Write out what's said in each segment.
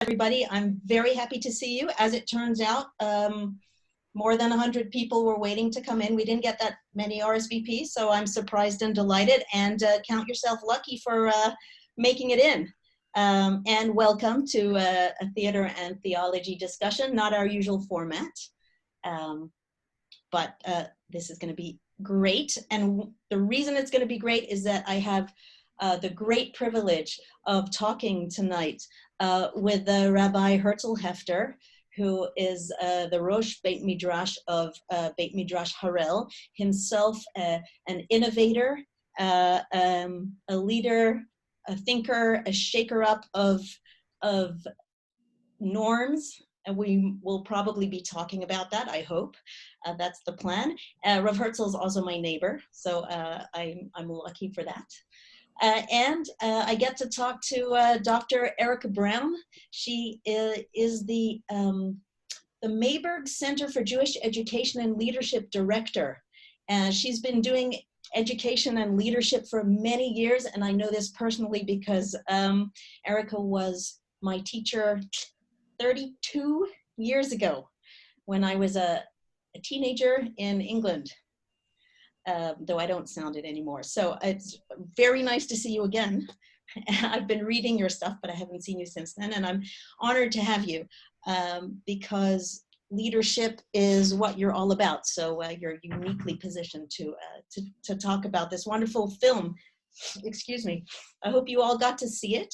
everybody. I'm very happy to see you. As it turns out, more than 100 people were waiting to come in. We didn't get that many RSVPs, so I'm surprised and delighted, and count yourself lucky for making it in. And welcome to a theater and theology discussion, not our usual format, but this is going to be great. And the reason it's going to be great is that I have the great privilege of talking tonight with Rabbi Herzl Hefter, who is the Rosh Beit Midrash of Beit Midrash Har'el, himself an innovator, a leader, a thinker, a shaker-up of norms. And we will probably be talking about that, I hope. That's the plan. Rav Herzl is also my neighbor, so I'm lucky for that. And I get to talk to Dr. Erica Brown. She is the Mayberg Center for Jewish Education and Leadership Director. She's been doing education and leadership for many years, and I know this personally because Erica was my teacher 32 years ago when I was a teenager in England. Though I don't sound it anymore. So it's very nice to see you again. I've been reading your stuff, but I haven't seen you since then. And I'm honored to have you because leadership is what you're all about. So you're uniquely positioned to talk about this wonderful film. Excuse me. I hope you all got to see it.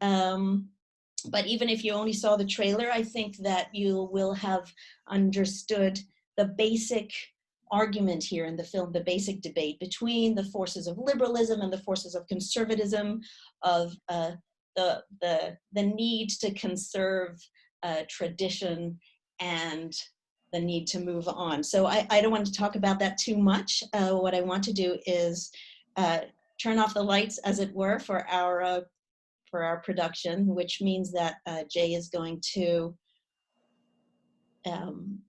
But even if you only saw the trailer, I think that you will have understood the basic argument here in the film, the basic debate between the forces of liberalism and the forces of conservatism, of the need to conserve tradition and the need to move on. So I don't want to talk about that too much. What I want to do is turn off the lights, as it were, for our production, which means that Jay is going to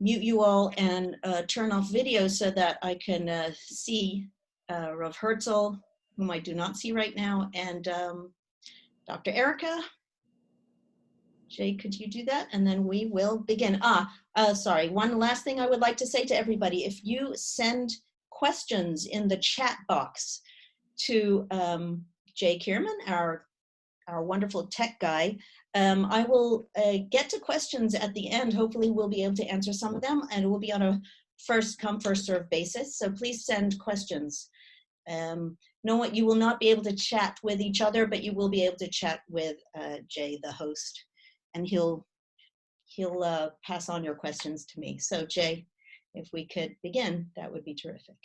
mute you all and turn off video so that I can see Rav Herzl, whom I do not see right now, and Dr. Erica. Jay, could you do that? And then we will begin. Sorry, one last thing I would like to say to everybody. If you send questions in the chat box to Jay Kierman, our wonderful tech guy, I will get to questions at the end. Hopefully we'll be able to answer some of them, and it will be on a first come, first serve basis. So please send questions. Know what, you will not be able to chat with each other, but you will be able to chat with Jay, the host, and he'll pass on your questions to me. So Jay, if we could begin, that would be terrific.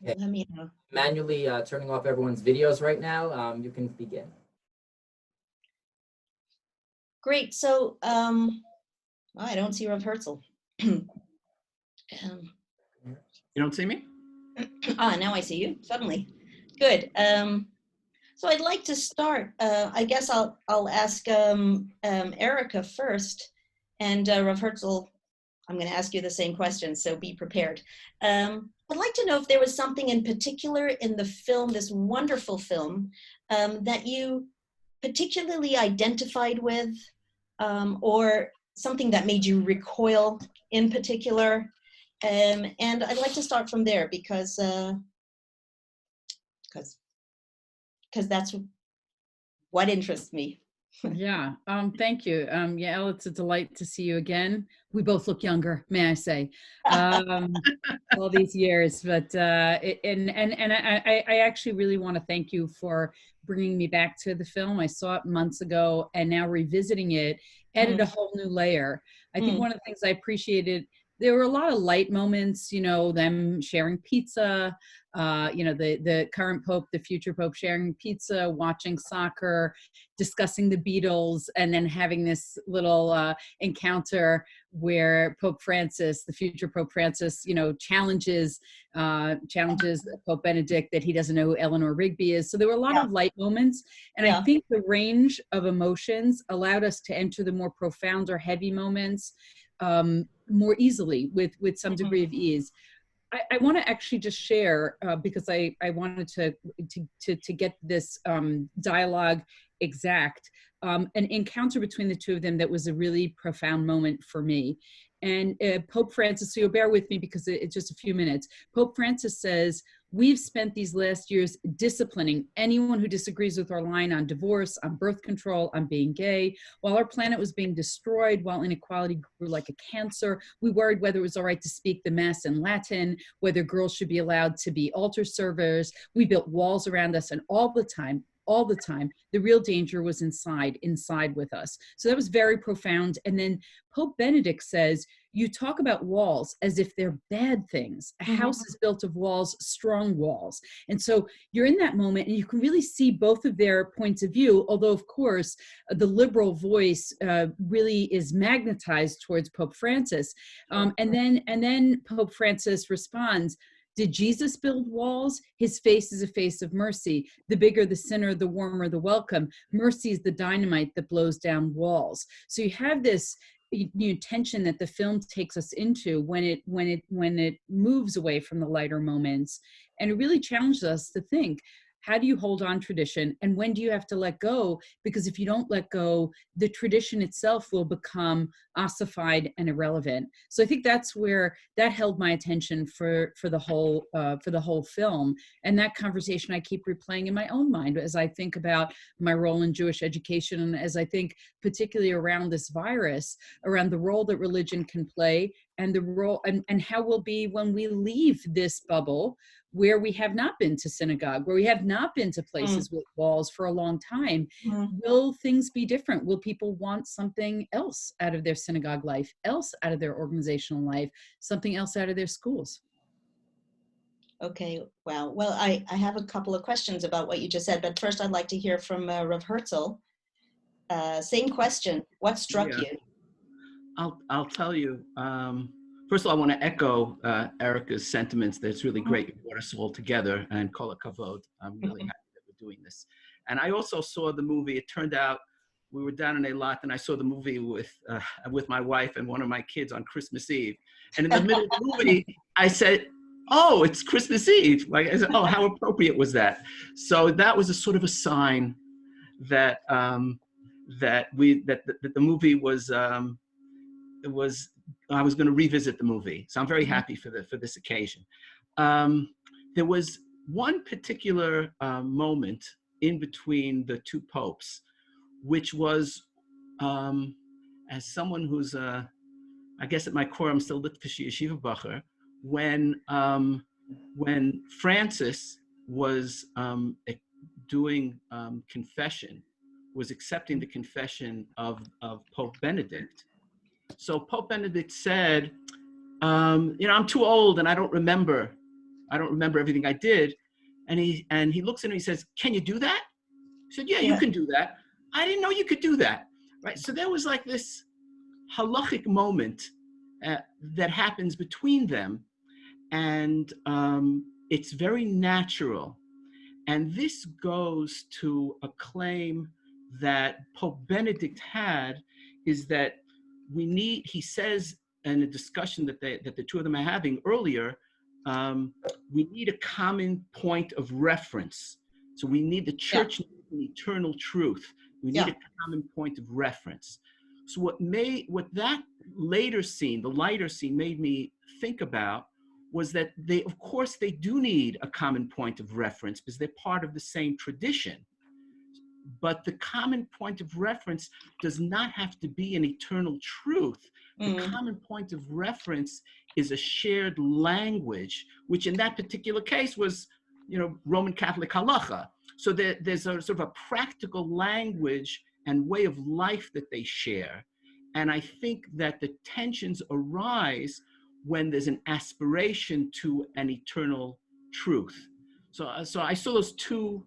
Okay. Let me know. Manually turning off everyone's videos right now. You can begin. Great. So I don't see Rav Herzl. You don't see me? Now I see you suddenly. Good. So I'd like to start. I guess I'll ask Erica first, and Rav Herzl, I'm going to ask you the same question, so be prepared. I'd like to know if there was something in particular in the film, this wonderful film, that you particularly identified with, or something that made you recoil in particular. And I'd like to start from there because that's what interests me. Yeah, thank you. Yael, it's a delight to see you again. We both look younger, may I say, all these years. But I actually really want to thank you for bringing me back to the film. I saw it months ago, and now revisiting it added a whole new layer. I think one of the things I appreciated, there were a lot of light moments, you know, them sharing pizza, you know, the current Pope, the future Pope sharing pizza, watching soccer, discussing the Beatles, and then having this little encounter where Pope Francis, the future Pope Francis, you know, challenges Pope Benedict that he doesn't know who Eleanor Rigby is. So there were a lot of light moments. And I think the range of emotions allowed us to enter the more profound or heavy moments more easily with some degree of ease. I want to actually just share because I wanted to get this dialogue exact. An encounter between the two of them that was a really profound moment for me. And Pope Francis, so you'll bear with me because it's just a few minutes. Pope Francis says, we've spent these last years disciplining anyone who disagrees with our line on divorce, on birth control, on being gay. While our planet was being destroyed, while inequality grew like a cancer, we worried whether it was all right to speak the Mass in Latin, whether girls should be allowed to be altar servers. We built walls around us, and all the time, the real danger was inside with us. So that was very profound. And then Pope Benedict says, you talk about walls as if they're bad things. A house is built of walls, strong walls. And so you're in that moment and you can really see both of their points of view, although of course, the liberal voice really is magnetized towards Pope Francis. And then Pope Francis responds, did Jesus build walls? His face is a face of mercy. The bigger the sinner, the warmer the welcome. Mercy is the dynamite that blows down walls. So you have this tension that the film takes us into when it moves away from the lighter moments, and it really challenges us to think, how do you hold on tradition, and when do you have to let go? Because if you don't let go, the tradition itself will become ossified and irrelevant. So I think that's where that held my attention for the whole film, and that conversation I keep replaying in my own mind as I think about my role in Jewish education, and as I think particularly around this virus, around the role that religion can play, and the role and how we'll be when we leave this bubble, where we have not been to synagogue, where we have not been to places with walls for a long time. Will things be different? Will people want something else out of their synagogue life, else out of their organizational life, something else out of their schools? Okay, wow. Well, I have a couple of questions about what you just said, but first I'd like to hear from Rav Herzl. Same question. What struck you? I'll tell you. First of all, I want to echo Erica's sentiments that it's really great you brought us all together, and kol hakavod. I'm really happy that we're doing this. And I also saw the movie. It turned out we were down in Eilat, and I saw the movie with my wife and one of my kids on Christmas Eve. And in the middle of the movie, I said, "Oh, it's Christmas Eve!" Like I said, "Oh, how appropriate was that?" So that was a sort of a sign that that the movie was. I was going to revisit the movie, so I'm very happy for this occasion. There was one particular moment in between the two popes, which was, as someone who's, I guess at my core, I'm still Litvish Yeshiva Bacher, when Francis was doing confession, was accepting the confession of Pope Benedict. So Pope Benedict said, I'm too old and I don't remember everything I did. And he looks at him and he says, "Can you do that?" He said, yeah, you can do that. I didn't know you could do that. Right. So there was like this halachic moment that happens between them. And it's very natural. And this goes to a claim that Pope Benedict had, is that he says in a discussion that the two of them are having earlier, we need a common point of reference. So we need the church needs an eternal truth. We need a common point of reference. So what that later scene, the lighter scene, made me think about was that they do need a common point of reference because they're part of the same tradition. But the common point of reference does not have to be an eternal truth. The common point of reference is a shared language, which in that particular case was, Roman Catholic halacha. So there's a sort of a practical language and way of life that they share. And I think that the tensions arise when there's an aspiration to an eternal truth. So I saw those two.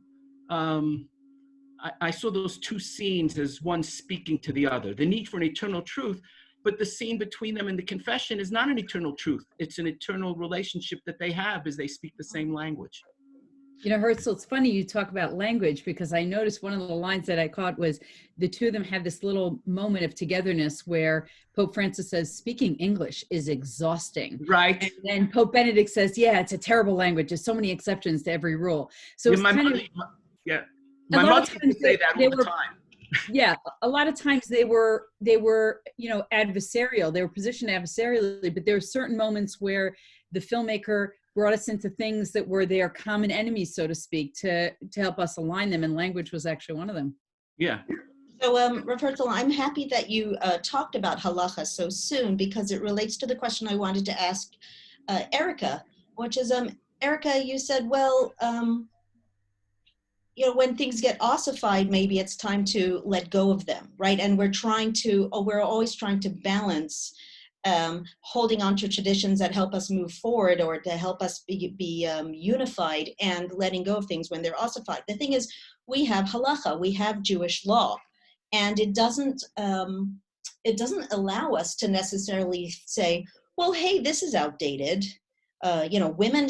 I saw those two scenes as one speaking to the other. The need for an eternal truth, but the scene between them in the confession is not an eternal truth. It's an eternal relationship that they have as they speak the same language. You know, Herzl, it's funny you talk about language, because I noticed one of the lines that I caught was the two of them had this little moment of togetherness where Pope Francis says, speaking English is exhausting. Right. And then Pope Benedict says, yeah, it's a terrible language. There's so many exceptions to every rule. So Yeah, it's my kind mother, of, yeah, a my lot mother of used times to say that they all the were, time. yeah, a lot of times they were, you know, adversarial. They were positioned adversarially, but there were certain moments where the filmmaker brought us into things that were their common enemies, so to speak, to help us align them, and language was actually one of them. Yeah. So, Rav Herzl, I'm happy that you talked about halacha so soon, because it relates to the question I wanted to ask Erica, which is, Erica, you said, well, you know, when things get ossified, maybe it's time to let go of them, right? And we're always trying to balance holding on to traditions that help us move forward or to help us be unified, and letting go of things when they're ossified. The thing is, we have halacha, we have Jewish law, and it doesn't allow us to necessarily say, well, hey, this is outdated. You know, women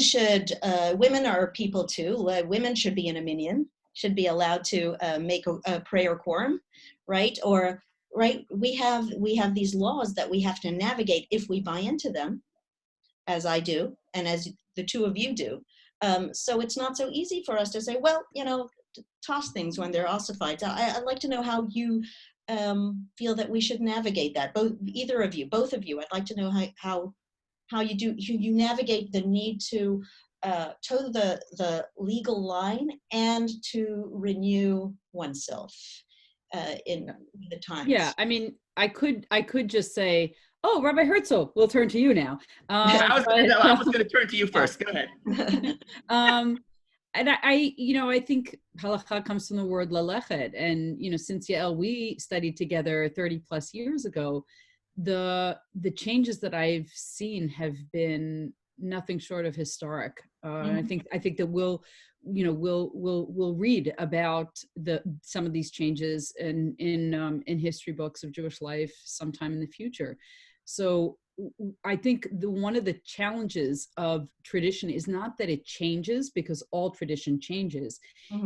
are people too. Women should be in a minyan, should be allowed to make a prayer quorum, right? Or right, we have these laws that we have to navigate if we buy into them, as I do, and as the two of you do. So it's not so easy for us to say, well, you know, toss things when they're ossified. So I'd like to know how you feel that we should navigate that. Either of you, both of you. I'd like to know how you navigate the need to toe the legal line and to renew oneself in the times. Yeah, I mean, I could just say, oh, Rabbi Herzl, we'll turn to you now. I was going to turn to you first. Go ahead. And I, you know, I think halacha comes from the word lalechet. And, you know, since Yael, we studied together 30 plus years ago, the changes that I've seen have been nothing short of historic. I think that we'll read about some of these changes in history books of Jewish life sometime in the future. So I think one of the challenges of tradition is not that it changes, because all tradition changes.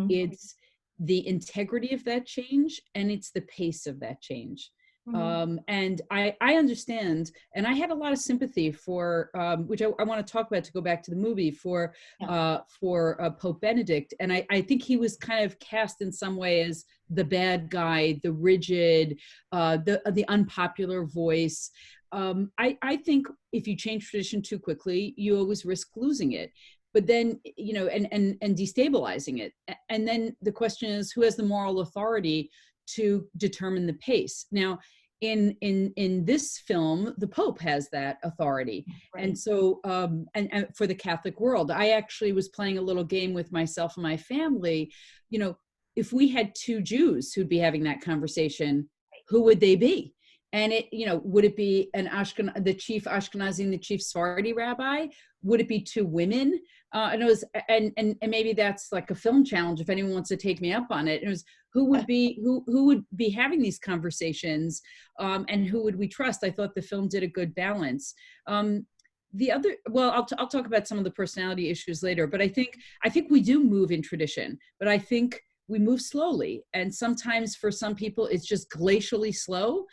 It's the integrity of that change, and it's the pace of that change. And I understand, and I had a lot of sympathy for, which I want to talk about, to go back to the movie, for Pope Benedict. And I think he was kind of cast in some way as the bad guy, the rigid, the unpopular voice. I think if you change tradition too quickly, you always risk losing it. But then, you know, and destabilizing it. And then the question is, who has the moral authority to determine the pace? Now, in this film, the Pope has that authority. Right. And so, and for the Catholic world, I actually was playing a little game with myself and my family. You know, if we had two Jews who'd be having that conversation, who would they be? And it, you know, would it be the chief Ashkenazi and the chief Sephardi rabbi? Would it be two women? And it was, and maybe that's like a film challenge if anyone wants to take me up on it. It was who would be having these conversations, and who would we trust? I thought the film did a good balance. The other, well, I'll talk about some of the personality issues later, but I think we do move in tradition, but I think we move slowly, and sometimes for some people it's just glacially slow,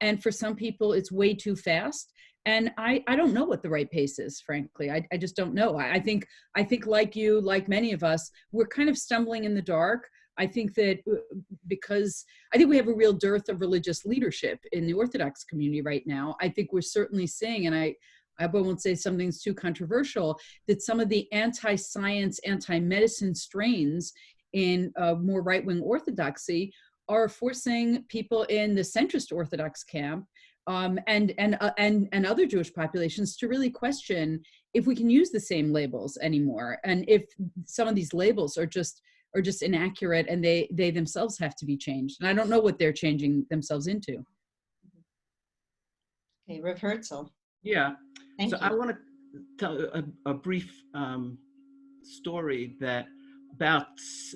and for some people it's way too fast. And I don't know what the right pace is, frankly. I just don't know. I think like you, like many of us, we're kind of stumbling in the dark. I think that because I think we have a real dearth of religious leadership in the Orthodox community right now. I think we're certainly seeing, and I won't say something's too controversial, that some of the anti-science, anti-medicine strains in more right-wing orthodoxy are forcing people in the centrist Orthodox camp and other Jewish populations to really question if we can use the same labels anymore, and if some of these labels are just inaccurate, and they themselves have to be changed. And I don't know what they're changing themselves into. Okay, Rav Herzl. Yeah. Thank you. I want to tell a brief story that about,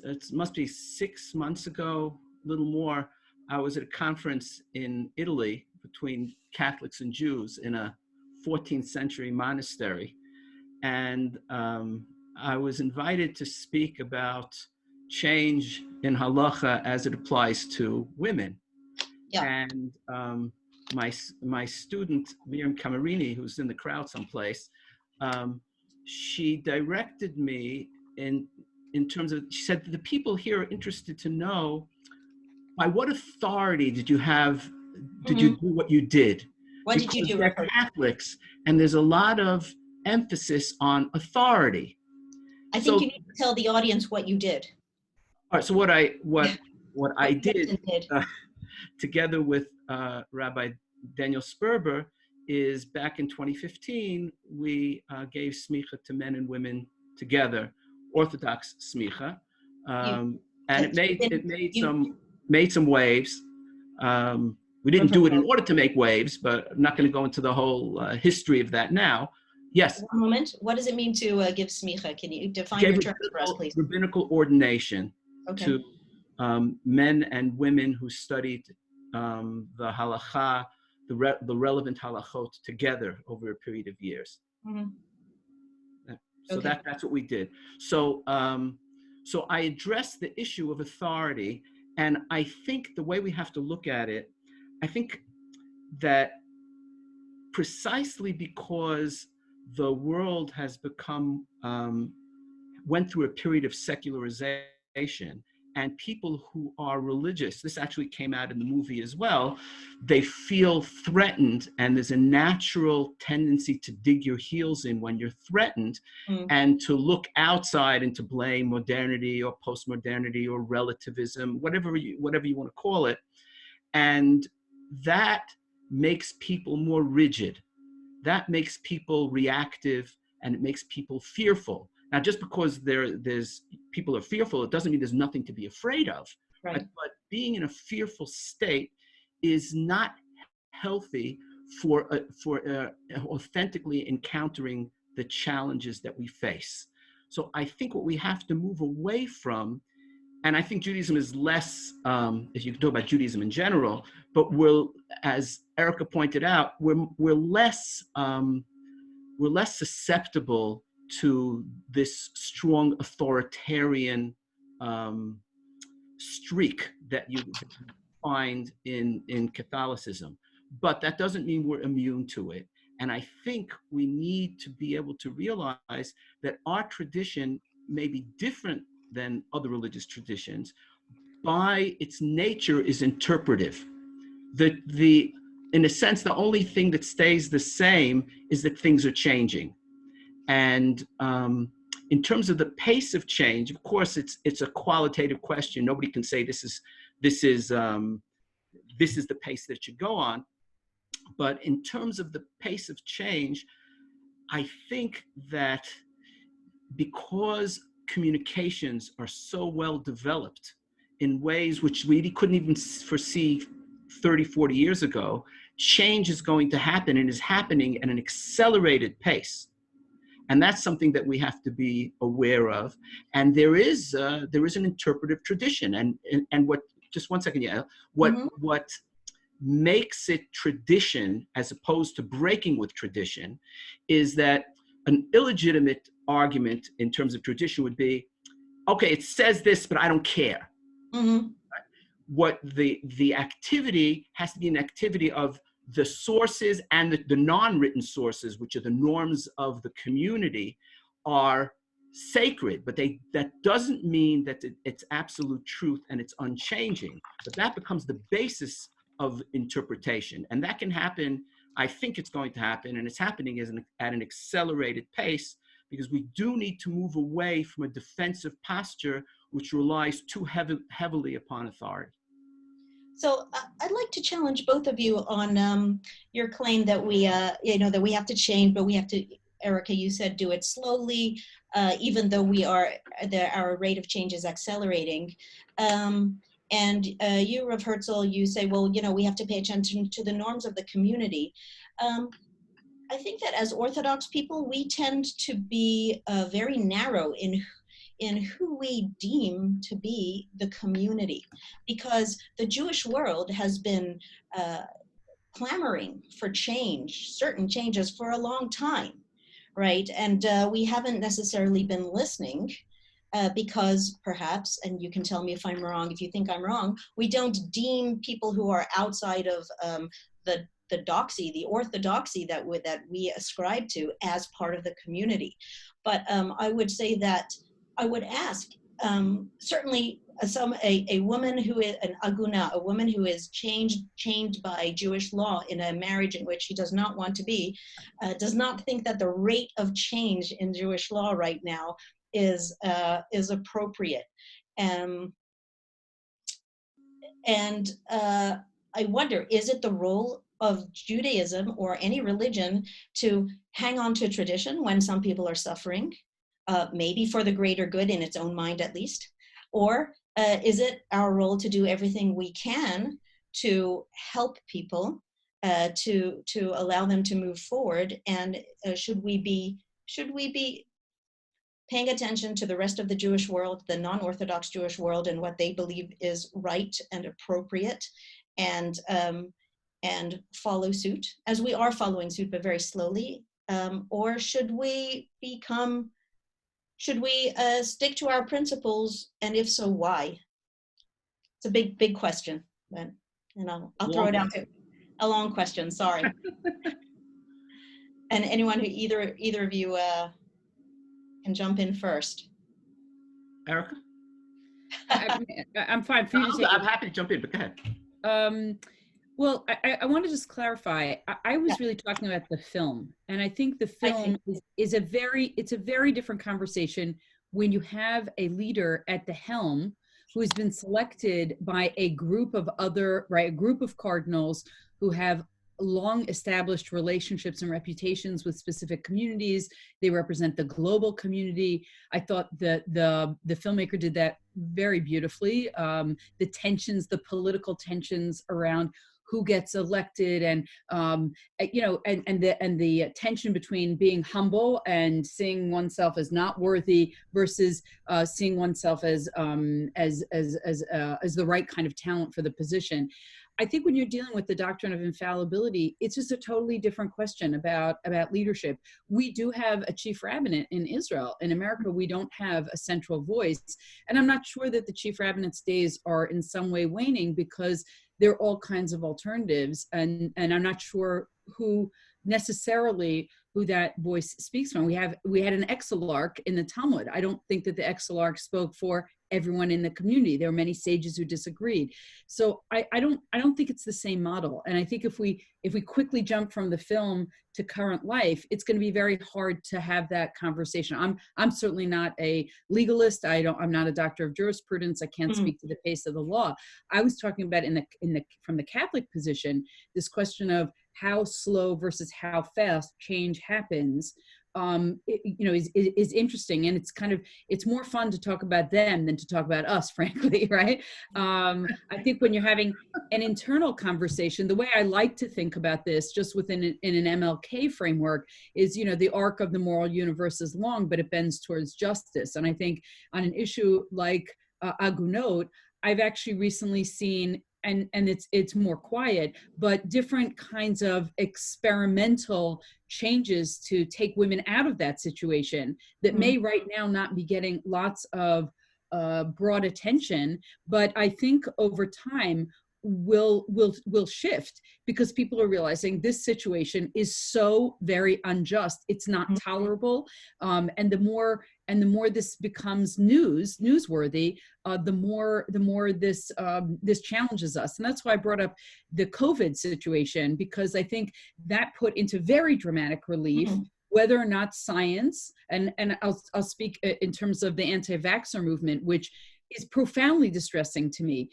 it must be 6 months ago, a little more. I was at a conference in Italy between Catholics and Jews in a 14th century monastery. And I was invited to speak about change in halacha as it applies to women. Yeah. And my student, Miriam Camarini, who's in the crowd someplace, she directed me in terms of, she said, the people here are interested to know, by what authority did you do what you did? What did you Because do, they're Rav? Catholics, and there's a lot of emphasis on authority. I So, think you need to tell the audience what you did. all right, so what I What did, Justin did. together with Rabbi Daniel Sperber, is back in 2015, we gave smicha to men and women together, Orthodox smicha, and it made some waves. We didn't do it in order to make waves, but I'm not going to go into the whole history of that now. Yes. One moment. What does it mean to give smicha? Can you define your terms for us, please? Rabbinical ordination to men and women who studied the halacha, the relevant halachot together over a period of years. So that's what we did. So so I addressed the issue of authority, and I think the way we have to look at it, I think that precisely because the world has become went through a period of secularization, and people who are religious, this actually came out in the movie as well, they feel threatened, and there's a natural tendency to dig your heels in when you're threatened, and to look outside and to blame modernity or postmodernity or relativism, whatever you want to call it. And that makes people more rigid. That makes people reactive, and it makes people fearful. Now, just because there's people are fearful, it doesn't mean there's nothing to be afraid of. Right. But being in a fearful state is not healthy for authentically encountering the challenges that we face. So I think what we have to move away from, and I think Judaism is less, if you can talk about Judaism in general, but as Erica pointed out, we're less susceptible to this strong authoritarian streak that you find in Catholicism. But that doesn't mean we're immune to it. And I think we need to be able to realize that our tradition may be different than other religious traditions. By its nature is interpretive. In a sense, the only thing that stays the same is that things are changing. And in terms of the pace of change, of course, it's a qualitative question. Nobody can say this is the pace that should go on. But in terms of the pace of change, I think that because communications are so well developed in ways which we couldn't even foresee 30, 40 years ago, change is going to happen and is happening at an accelerated pace. And that's something that we have to be aware of. And there is an interpretive tradition. And what, just one second, Yael, what makes it tradition as opposed to breaking with tradition is that an illegitimate argument in terms of tradition would be, okay, it says this, but I don't care. What the activity has to be an activity of the sources and the non-written sources, which are the norms of the community, are sacred, but that doesn't mean that it's absolute truth and it's unchanging, but that becomes the basis of interpretation. And that can happen, I think it's going to happen, and it's happening at an accelerated pace, because we do need to move away from a defensive posture which relies too heavily upon authority. So I'd like to challenge both of you on your claim that we have to change, but we have to, Erica, you said do it slowly, even though our rate of change is accelerating. And you, Rav Herzl, you say, well, we have to pay attention to the norms of the community. I think that as Orthodox people, we tend to be very narrow in who we deem to be the community, because the Jewish world has been clamoring for change, certain changes, for a long time. right? And we haven't necessarily been listening because perhaps, and you can tell me if I'm wrong, if you think I'm wrong, we don't deem people who are outside of the doxy, the orthodoxy that we ascribe to as part of the community. But I would say that I would ask, certainly a woman who is an aguna, a woman who is chained by Jewish law in a marriage in which she does not want to be, does not think that the rate of change in Jewish law right now is appropriate. And I wonder, is it the role of Judaism or any religion to hang on to tradition when some people are suffering, maybe for the greater good in its own mind at least? Or is it our role to do everything we can to help people, to allow them to move forward? And should we be paying attention to the rest of the Jewish world, the non-Orthodox Jewish world, and what they believe is right and appropriate, and follow suit, as we are following suit, but very slowly? Or should we stick to our principles, and if so, why? It's a big question, but I'll throw it out there. A long question, sorry. And anyone who either of you can jump in first. Erica? I'm fine for you to take I'm happy to jump in, but go ahead. Well, I want to just clarify. I was really talking about the film, and I think the film is a very different conversation when you have a leader at the helm who has been selected by a group of cardinals who have long established relationships and reputations with specific communities. They represent the global community. I thought that the filmmaker did that very beautifully. The tensions, the political tensions around who gets elected, and the tension between being humble and seeing oneself as not worthy versus seeing oneself as the right kind of talent for the position. I think when you're dealing with the doctrine of infallibility, it's just a totally different question about leadership. We do have a chief rabbinate in Israel. In America, we don't have a central voice. And I'm not sure that the chief rabbinate's days are in some way waning, because there are all kinds of alternatives. And I'm not sure who that voice speaks from. We had an exilarch in the Talmud. I don't think that the exilarch spoke for everyone in the community. There were many sages who disagreed. So I don't think it's the same model. And I think if we quickly jump from the film to current life, it's going to be very hard to have that conversation. I'm certainly not a legalist. I'm not a doctor of jurisprudence. I can't speak to the pace of the law. I was talking about from the Catholic position, this question of how slow versus how fast change happens, is interesting. And it's more fun to talk about them than to talk about us, frankly, right? I think when you're having an internal conversation, the way I like to think about this, just in an MLK framework, is, the arc of the moral universe is long, but it bends towards justice. And I think on an issue like agunot, I've actually recently seen, and it's more quiet, but different kinds of experimental changes to take women out of that situation that may right now not be getting lots of broad attention, but I think over time will shift, because people are realizing this situation is so very unjust. It's not tolerable. And the more this becomes newsworthy, the more this challenges us. And that's why I brought up the COVID situation, because I think that put into very dramatic relief whether or not science, and I'll speak in terms of the anti-vaxxer movement, which is profoundly distressing to me.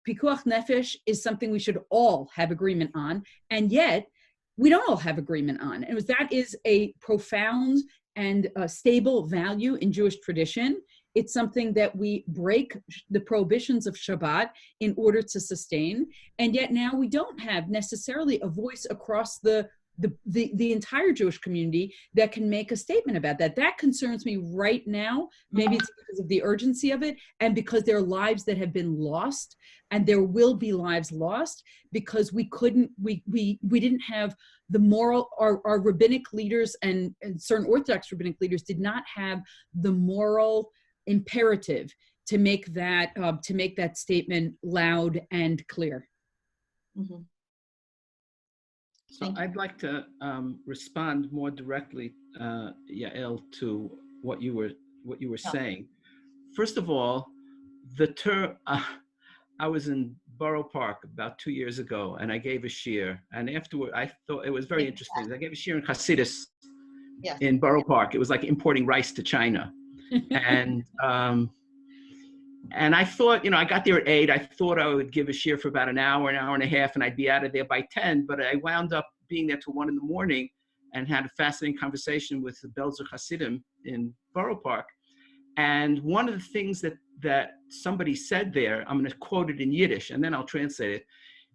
Pikuach nefesh is something we should all have agreement on, and yet we don't all have agreement on. And that is a profound and stable value in Jewish tradition. It's something that we break the prohibitions of Shabbat in order to sustain. And yet now we don't have necessarily a voice across the the entire Jewish community that can make a statement about that. That concerns me right now. Maybe it's because of the urgency of it, and because there are lives that have been lost, and there will be lives lost because we didn't have the moral, our rabbinic leaders and certain Orthodox rabbinic leaders did not have the moral imperative to make that statement loud and clear. Mm-hmm. So I'd like to respond more directly, Yael, to what you were saying. First of all, the term. I was in Borough Park about 2 years ago, and I gave a shiur. And afterward, I thought it was very interesting. I gave a shiur in Hasidus in Borough Park. It was like importing rice to China, and I thought, I got there at 8. I thought I would give a shiur for about an hour and a half, and I'd be out of there by 10. But I wound up being there till 1 a.m. and had a fascinating conversation with the Belzer Hasidim in Borough Park. And one of the things that somebody said there, I'm going to quote it in Yiddish, and then I'll translate it.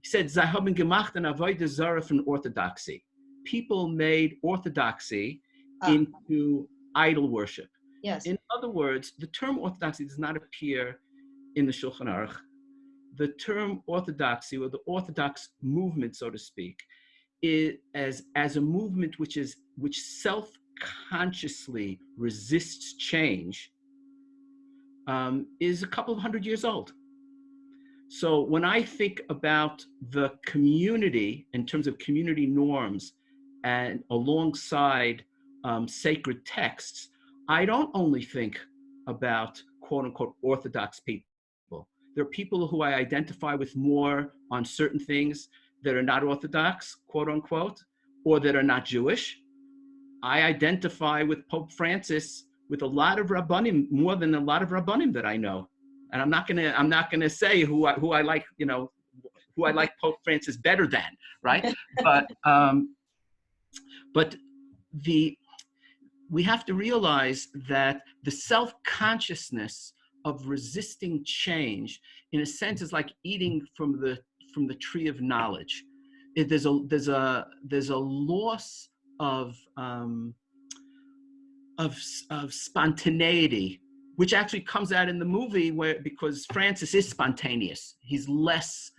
He said, "Sie haben gemacht an avodah zarah von orthodoxy." People made orthodoxy into idol worship. Yes. In other words, the term orthodoxy does not appear in the Shulchan Aruch. The term orthodoxy, or the Orthodox movement, so to speak, is as a movement which self-consciously resists change, is a couple of hundred years old. So when I think about the community in terms of community norms and alongside sacred texts, I don't only think about quote unquote Orthodox people. There are people who I identify with more on certain things that are not Orthodox, quote unquote, or that are not Jewish. I identify with Pope Francis with a lot of Rabbanim, more than a lot of Rabbanim that I know. And I'm not gonna say who I like, who I like Pope Francis better than, right? But we have to realize that the self-consciousness of resisting change, in a sense, is like eating from the tree of knowledge. There's a loss of spontaneity, which actually comes out in the movie because Francis is spontaneous. He's less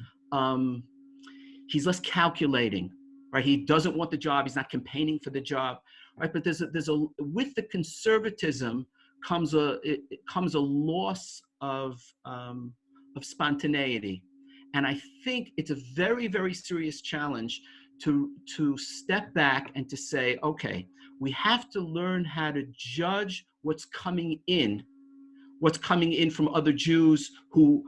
calculating, right? He doesn't want the job. He's not campaigning for the job, right? But there's a with the conservatism comes a loss of spontaneity, and I think it's a very, very serious challenge to step back and to say, okay, we have to learn how to judge what's coming in from other Jews who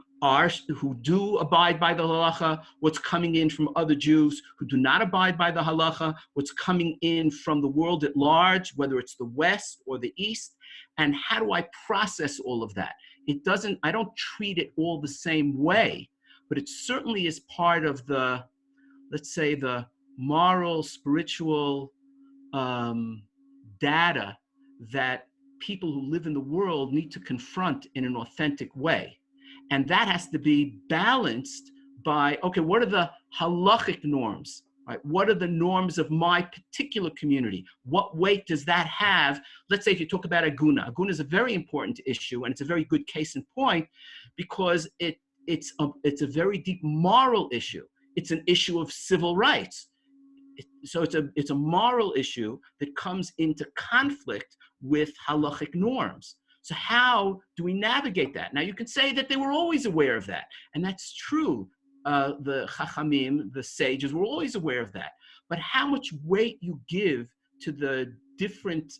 do abide by the halacha, what's coming in from other Jews who do not abide by the halacha, what's coming in from the world at large, whether it's the West or the East, and how do I process all of that? I don't treat it all the same way, but it certainly is part of the, let's say, the moral, spiritual data that people who live in the world need to confront in an authentic way. And that has to be balanced by, okay, what are the halachic norms, right? What are the norms of my particular community? What weight does that have? Let's say if you talk about aguna. Aguna is a very important issue, and it's a very good case in point because it's a very deep moral issue. It's an issue of civil rights. So it's a moral issue that comes into conflict with halachic norms. So how do we navigate that? Now you can say that they were always aware of that, and that's true. The chachamim, the sages, were always aware of that. But how much weight you give to the different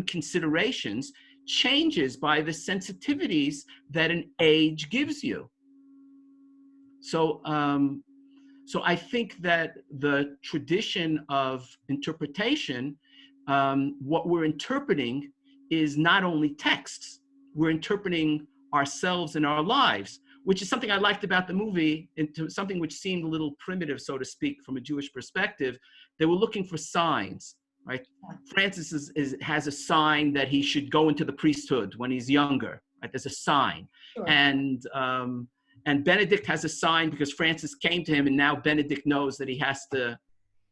considerations changes by the sensitivities that an age gives you. So I think that the tradition of interpretation, what we're interpreting is not only texts, we're interpreting ourselves and our lives, which is something I liked about the movie, into something which seemed a little primitive, so to speak, from a Jewish perspective. They were looking for signs, right? Francis has a sign that he should go into the priesthood when he's younger, right? There's a sign. Sure. And Benedict has a sign because Francis came to him, and now Benedict knows that he has to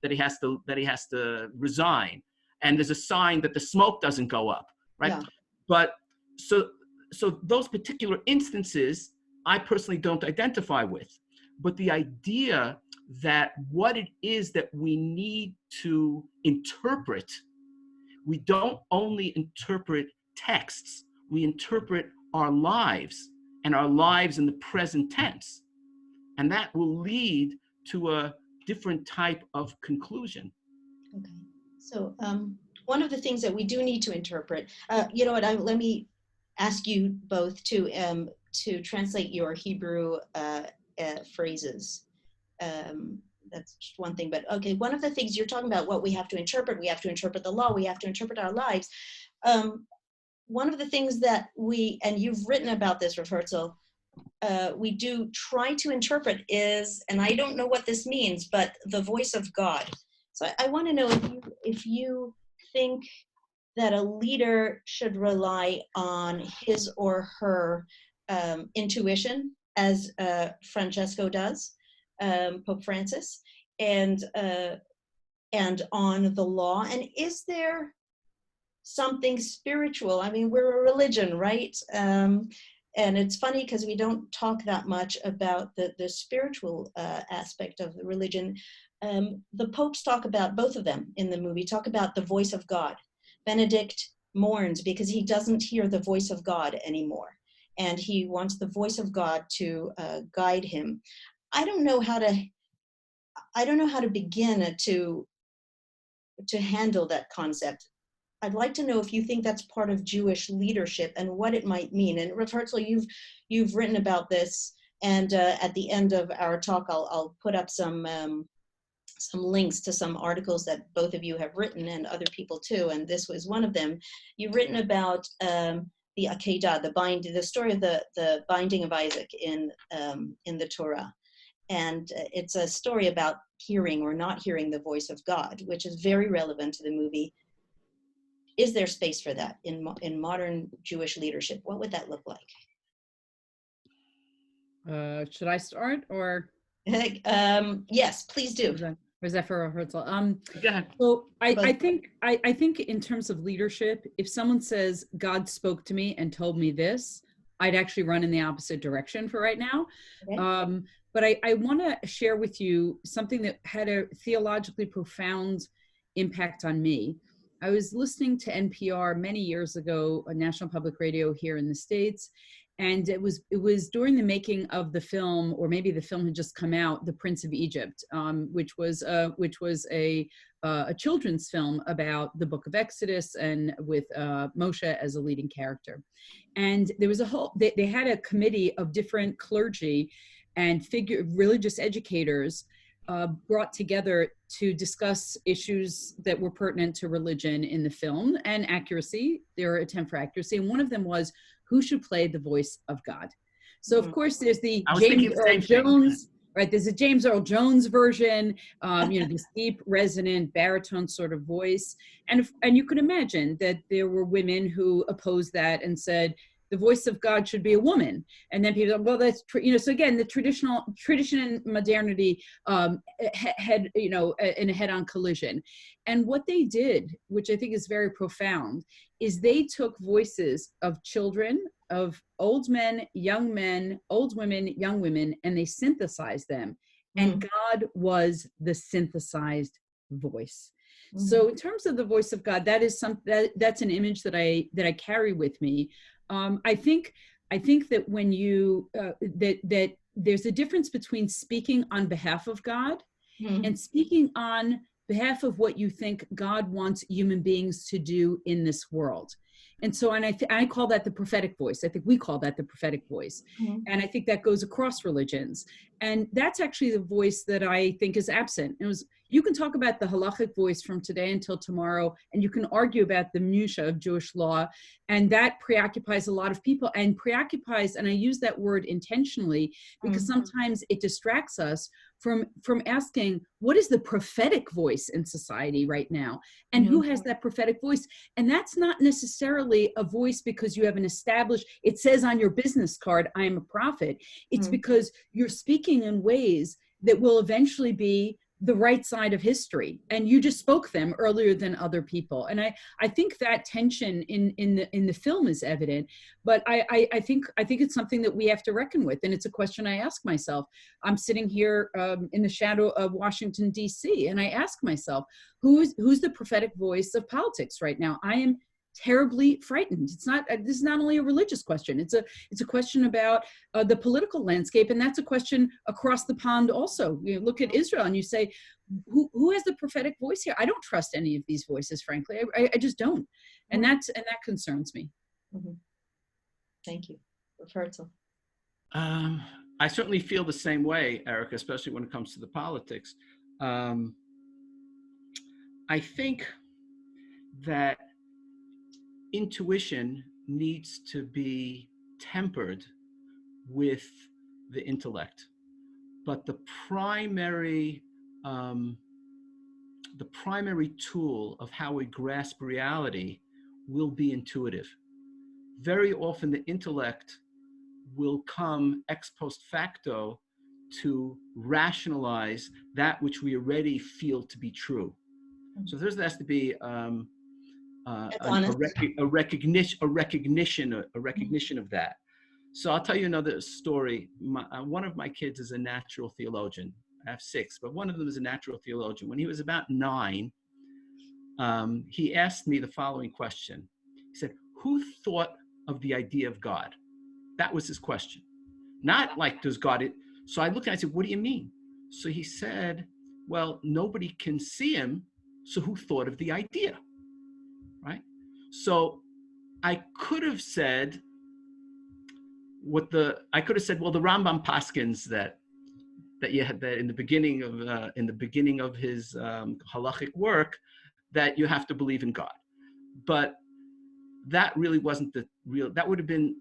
that he has to resign, and there's a sign that the smoke doesn't go up, right? Yeah. But so those particular instances, I personally don't identify with. But the idea that what it is that we need to interpret, we don't only interpret texts, we interpret our lives, and our lives in the present tense. And that will lead to a different type of conclusion. Okay. So one of the things that we do need to interpret, you know what, let me ask you both to translate your Hebrew phrases. That's just one thing, but okay, one of the things you're talking about, what we have to interpret the law, we have to interpret our lives. One of the things that and you've written about this, Rav Herzl, we do try to interpret is, and I don't know what this means, but the voice of God. So I want to know if you think that a leader should rely on his or her intuition, as Francesco does, Pope Francis, and on the law. And is there something spiritual? I mean, we're a religion, right? And it's funny because we don't talk that much about the spiritual aspect of the religion. The popes talk about, both of them in the movie, talk about the voice of God. Benedict mourns because he doesn't hear the voice of God anymore, and he wants the voice of God to guide him. I don't know how to begin to handle that concept. I'd like to know if you think that's part of Jewish leadership and what it might mean. And Rav Herzl, you've written about this, and at the end of our talk, I'll put up some links to some articles that both of you have written, and other people too. And this was one of them. You've written about the Akedah, the story of the binding of Isaac in the Torah. And it's a story about hearing or not hearing the voice of God, which is very relevant to the movie. Is there space for that in modern Jewish leadership? What would that look like? Should I start, or? Yes, please do. Or is that for Herzl? Go ahead. So I think in terms of leadership, if someone says God spoke to me and told me this, I'd actually run in the opposite direction for right now. Okay. But I want to share with you something that had a theologically profound impact on me. I was listening to NPR many years ago, a National Public Radio here in the States, and it was during the making of the film, or maybe the film had just come out, The Prince of Egypt, which was a children's film about the Book of Exodus, and with Moshe as a leading character. And there was they had a committee of different clergy and religious educators brought together to discuss issues that were pertinent to religion in the film and accuracy, their attempt for accuracy. And one of them was, who should play the voice of God? So of course there's the James Earl Jones, right? There's a James Earl Jones version, this deep, resonant, baritone sort of voice. And you could imagine that there were women who opposed that and said, the voice of God should be a woman. And then people, well, that's, so again, the tradition and modernity had, in a head-on collision. And what they did, which I think is very profound, is they took voices of children, of old men, old women, young women, and they synthesized them. And God was the synthesized voice. So in terms of the voice of God, that is that's an image that I carry with me. I think that when you that there's a difference between speaking on behalf of God and speaking on behalf of what you think God wants human beings to do in this world. And so, I call that the prophetic voice. I think we call that the prophetic voice. And I think that goes across religions. And that's actually the voice that I think is absent. You can talk about the halachic voice from today until tomorrow, and you can argue about the minutiae of Jewish law, and that preoccupies a lot of people, and I use that word intentionally because sometimes it distracts us from asking, what is the prophetic voice in society right now? And who has that prophetic voice? And that's not necessarily a voice because you have it says on your business card, I am a prophet. It's because you're speaking in ways that will eventually be the right side of history, and you just spoke them earlier than other people. And I think that tension in the film is evident, but I think it's something that we have to reckon with, and it's a question I ask myself. I'm sitting here in the shadow of Washington D.C., and I ask myself, who's the prophetic voice of politics right now? I am terribly frightened. This is not only a religious question, it's a question about the political landscape, and that's a question across the pond also. You look at Israel and you say, who has the prophetic voice here? I don't trust any of these voices, frankly. I just don't, and that concerns me. Mm-hmm. Thank you. Herzl. I certainly feel the same way, Erica, especially when it comes to the politics. I think that intuition needs to be tempered with the intellect, but the primary tool of how we grasp reality will be intuitive. Very often the intellect will come ex post facto to rationalize that which we already feel to be true. So there has to be a recognition of that. So I'll tell you another story. One of my kids is a natural theologian. I have 6, but one of them is a natural theologian. When he was about 9, he asked me the following question. He said, "Who thought of the idea of God?" That was his question. Not like, does God it? So I looked and I said, "What do you mean?" So he said, "Well, nobody can see him, so who thought of the idea?" Right? So I could have said well, the Rambam paskins that you had that in the beginning of his halachic work, that you have to believe in God. But that really wasn't that would have been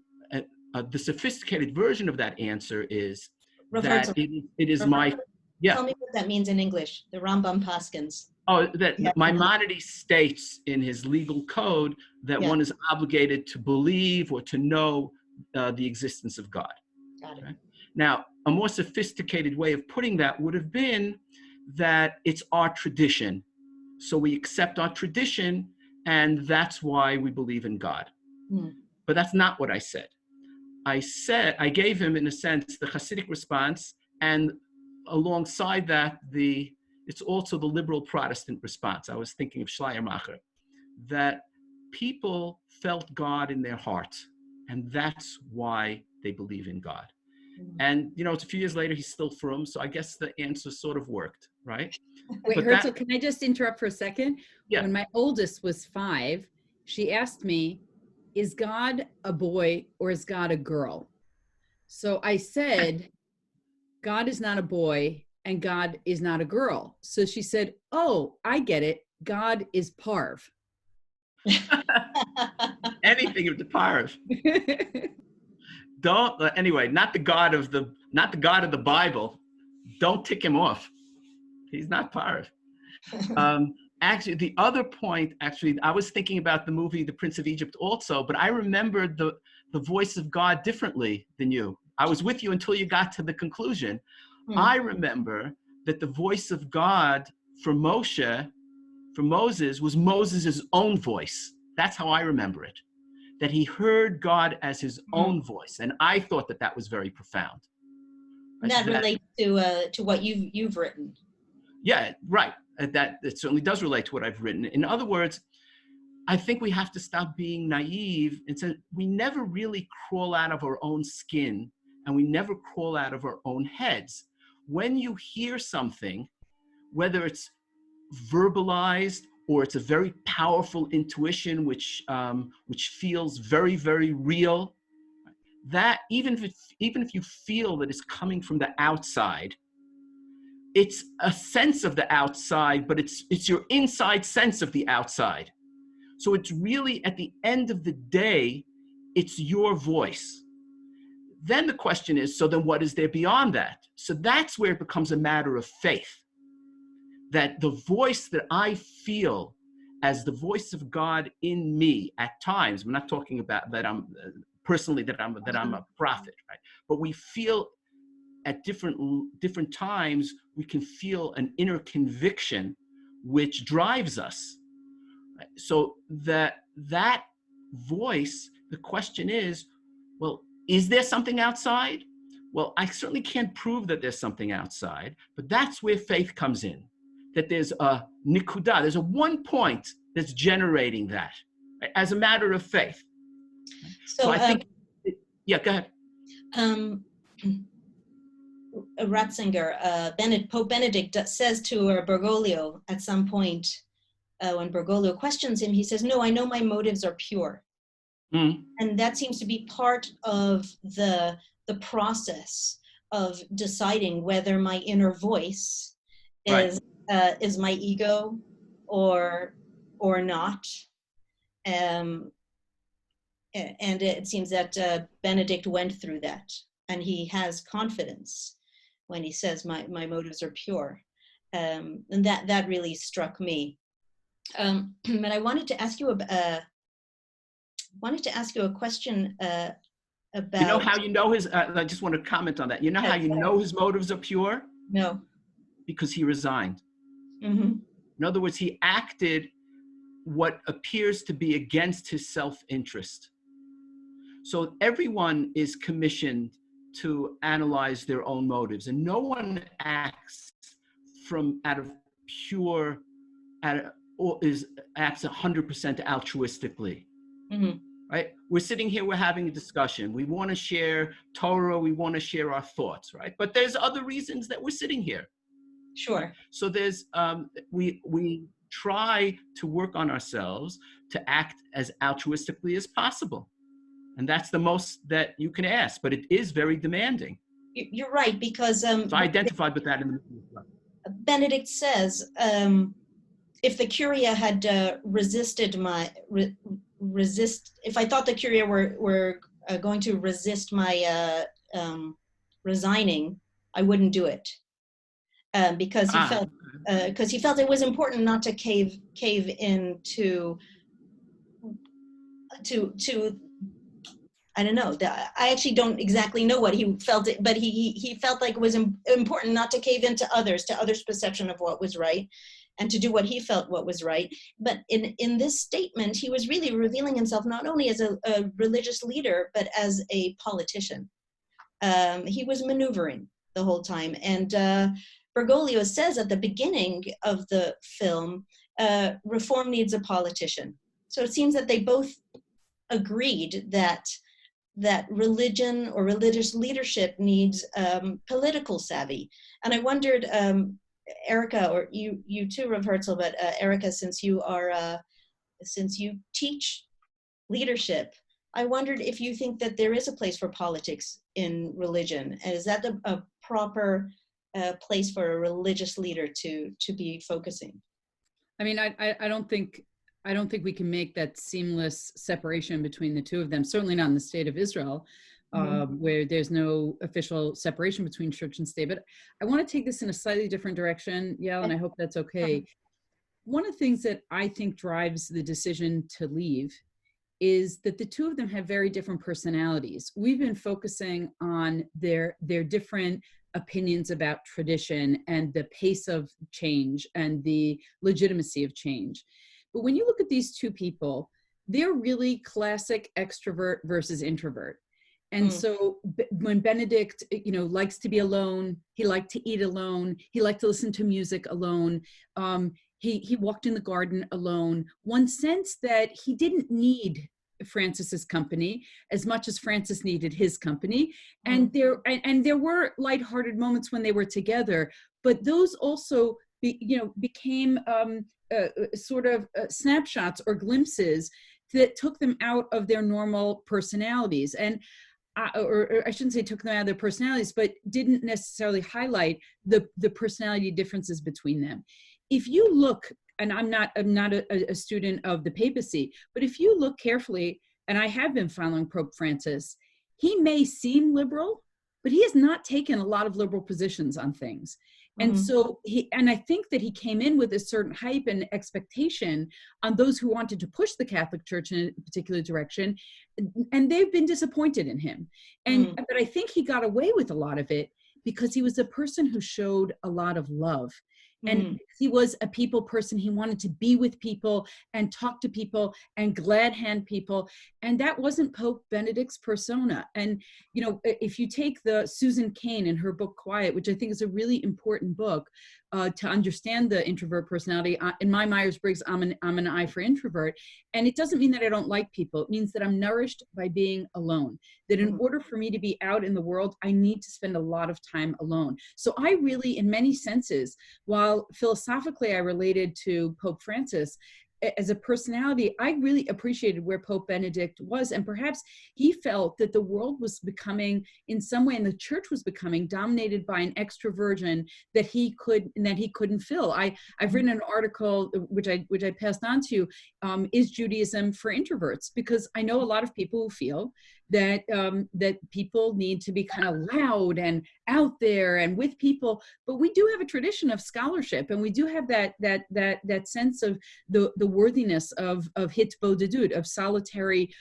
the sophisticated version of that answer is that it is my, yeah. Tell me what that means in English, the Rambam paskins. Oh, that Maimonides states in his legal code that one is obligated to believe or to know the existence of God. Got it. Right? Now, a more sophisticated way of putting that would have been that it's our tradition. So we accept our tradition, and that's why we believe in God. But that's not what I said. I gave him, in a sense, the Hasidic response, and alongside that, it's also the liberal Protestant response. I was thinking of Schleiermacher, that people felt God in their hearts, and that's why they believe in God. And, it's a few years later, he's still frum, so I guess the answer sort of worked, right? Wait, Herzl, can I just interrupt for a second? Yeah. When my oldest was 5, she asked me, is God a boy or is God a girl? So I said, God is not a boy and God is not a girl. So she said, oh, I get it. God is parv. Anything of the parv. Don't, anyway, not the God of the Bible. Don't tick him off. He's not parv. Actually, the other point, I was thinking about the movie The Prince of Egypt also, but I remembered the voice of God differently than you. I was with you until you got to the conclusion. I remember that the voice of God for Moses, was Moses' own voice. That's how I remember it. That he heard God as his own voice. And I thought that was very profound. That relates to what you've written. Yeah, right. That it certainly does relate to what I've written. In other words, I think we have to stop being naive and say we never really crawl out of our own skin, and we never crawl out of our own heads. When you hear something, whether it's verbalized or it's a very powerful intuition which feels very, very real, that even if you feel that it's coming from the outside, it's a sense of the outside, but it's your inside sense of the outside. So it's really, at the end of the day, it's your voice. Then the question is, so then what is there beyond that? So that's where it becomes a matter of faith. That the voice that I feel as the voice of God in me at times, I'm not talking about that I'm personally, that I'm a prophet, right? But we feel at different times, we can feel an inner conviction which drives us. So that voice, the question is, well, is there something outside? Well, I certainly can't prove that there's something outside, but that's where faith comes in, that there's a nikuda, there's a one point that's generating that, right, as a matter of faith. So I think, yeah, go ahead. Ratzinger, Pope Benedict says to Bergoglio at some point, when Bergoglio questions him, he says, "No, I know my motives are pure." Mm. And that seems to be part of the process of deciding whether my inner voice is my ego or not. And it seems that Benedict went through that, and he has confidence when he says my motives are pure. And that really struck me. But I wanted to ask you a question about. You know how you know his? I just want to comment on that. You know how you know his motives are pure? No. Because he resigned. Mm-hmm. In other words, he acted what appears to be against his self-interest. So everyone is commissioned to analyze their own motives, and no one acts out of pure, acts 100% altruistically. Mm-hmm. Right? We're sitting here, we're having a discussion. We want to share Torah, we want to share our thoughts, right? But there's other reasons that we're sitting here. Sure. Right? So there's, we try to work on ourselves to act as altruistically as possible. And that's the most that you can ask, but it is very demanding. You're right, because so I identified with that in the movie. Benedict says, if the Curia had if I thought the Curia were going to resist my resigning, I wouldn't do it, because he felt it was important not to cave in to I don't know. I actually don't exactly know what he felt, but he felt like it was important not to cave into others' perception of what was right, and to do what he felt what was right. But in this statement, he was really revealing himself not only as a religious leader, but as a politician. He was maneuvering the whole time. And Bergoglio says at the beginning of the film, reform needs a politician. So it seems that they both agreed that religion or religious leadership needs political savvy. And I wondered, Erica, or you too, Rav Herzl, but Erica, since you teach leadership, I wondered if you think that there is a place for politics in religion. And is that a proper place for a religious leader to be focusing? I mean, I don't think we can make that seamless separation between the two of them, certainly not in the state of Israel, where there's no official separation between church and state. But I want to take this in a slightly different direction, Yael, and I hope that's okay. One of the things that I think drives the decision to leave is that the two of them have very different personalities. We've been focusing on their different opinions about tradition and the pace of change and the legitimacy of change. But when you look at these two people, they're really classic extrovert versus introvert. And so when Benedict, likes to be alone, he liked to eat alone, he liked to listen to music alone, he walked in the garden alone, one sense that he didn't need Francis's company as much as Francis needed his company. And there were lighthearted moments when they were together, but those also became sort of snapshots or glimpses that took them out of their normal personalities. And or I shouldn't say took them out of their personalities, but didn't necessarily highlight the personality differences between them. If you look, and I'm not a student of the papacy, but if you look carefully, and I have been following Pope Francis, he may seem liberal, but he has not taken a lot of liberal positions on things. And so I think that he came in with a certain hype and expectation on those who wanted to push the Catholic Church in a particular direction, and they've been disappointed in him. But I think he got away with a lot of it because he was a person who showed a lot of love. And he was a people person. He wanted to be with people and talk to people and glad hand people. And that wasn't Pope Benedict's persona. And, you know, if you take the Susan Cain in her book, Quiet, which I think is a really important book to understand the introvert personality, in my Myers-Briggs, I'm an I for introvert. And it doesn't mean that I don't like people. It means that I'm nourished by being alone. That in order for me to be out in the world, I need to spend a lot of time alone. So I really, in many senses, while philosophically I related to Pope Francis, as a personality, I really appreciated where Pope Benedict was. And perhaps he felt that the world was becoming, in some way, and the church was becoming dominated by an extroversion that he couldn't fill. I've written an article, which I passed on to you, is Judaism for introverts? Because I know a lot of people who feel that that people need to be kind of loud and out there and with people, but we do have a tradition of scholarship, and we do have that sense of the worthiness of hitbodedut, of solitary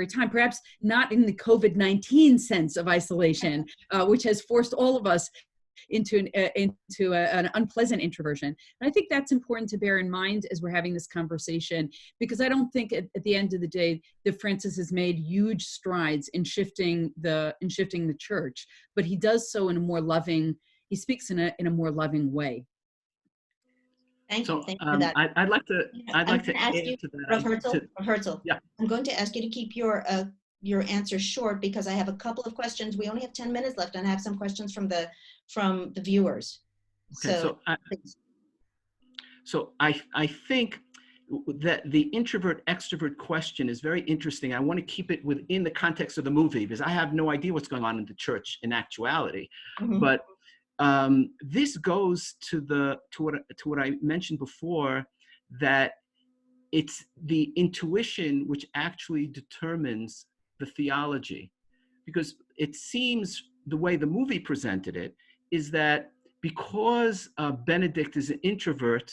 time, perhaps not in the COVID-19 sense of isolation, which has forced all of us into an unpleasant introversion. And I think that's important to bear in mind as we're having this conversation, because I don't think at the end of the day that Francis has made huge strides in shifting the church, but he does so in a more loving, he speaks in a more loving way. Thank you for that. I'd like to add to that. Rav Herzl, Yeah. I'm going to ask you to keep your answer short, because I have a couple of questions. We only have 10 minutes left, and I have some questions from the viewers. Okay, so I think that the introvert extrovert question is very interesting. I want to keep it within the context of the movie, because I have no idea what's going on in the church in actuality. But this goes to what I mentioned before, that it's the intuition which actually determines the theology. Because it seems the way the movie presented it is that because Benedict is an introvert,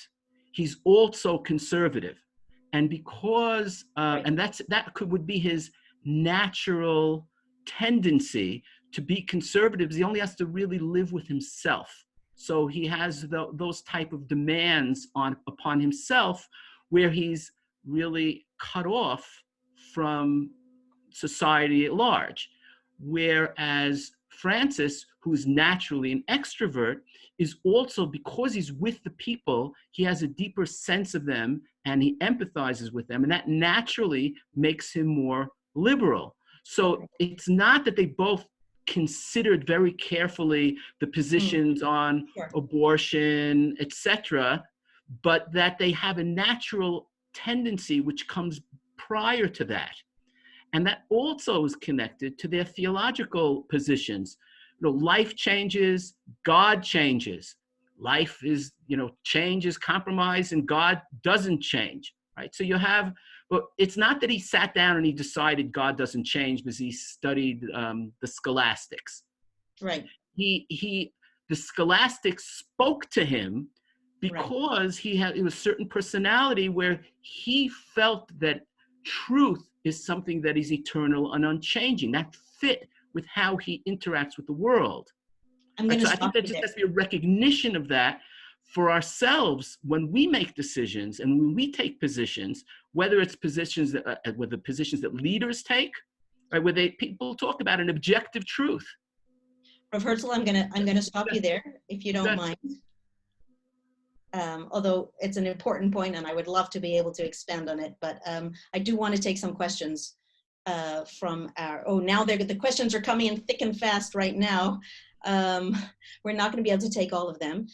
he's also conservative. And because, and that would be his natural tendency to be conservative, he only has to really live with himself. So he has those type of demands upon himself, where he's really cut off from society at large. Whereas Francis, who's naturally an extrovert, is also, because he's with the people, he has a deeper sense of them and he empathizes with them, and that naturally makes him more liberal. So it's not that they both considered very carefully the positions on abortion, etc., but that they have a natural tendency which comes prior to that. And that also is connected to their theological positions. You know, life changes, God changes. Life is, changes, compromise, and God doesn't change, right? So you have, but it's not that he sat down and he decided God doesn't change because he studied the scholastics. Right. The scholastics spoke to him because he had a certain personality where he felt that truth is something that is eternal and unchanging. That fit with how he interacts with the world. So I think that just has to be a recognition of that for ourselves when we make decisions and when we take positions, whether it's positions that leaders take, right, where people talk about an objective truth. Rav Herzl, I'm gonna stop you there if you don't mind. Although it's an important point and I would love to be able to expand on it, but I do want to take some questions from now the questions are coming in thick and fast right now. We're not going to be able to take all of them.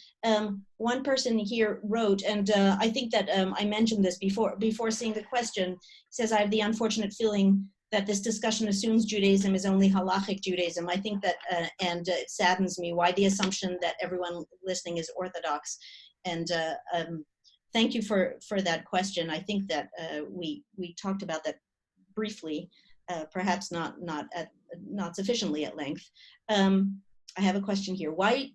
One person here wrote, and I think that I mentioned this before seeing the question, says, I have the unfortunate feeling that this discussion assumes Judaism is only halachic Judaism. I think that, and it saddens me, why the assumption that everyone listening is Orthodox. And thank you for that question. I think that we talked about that briefly, perhaps not sufficiently at length. I have a question here. Why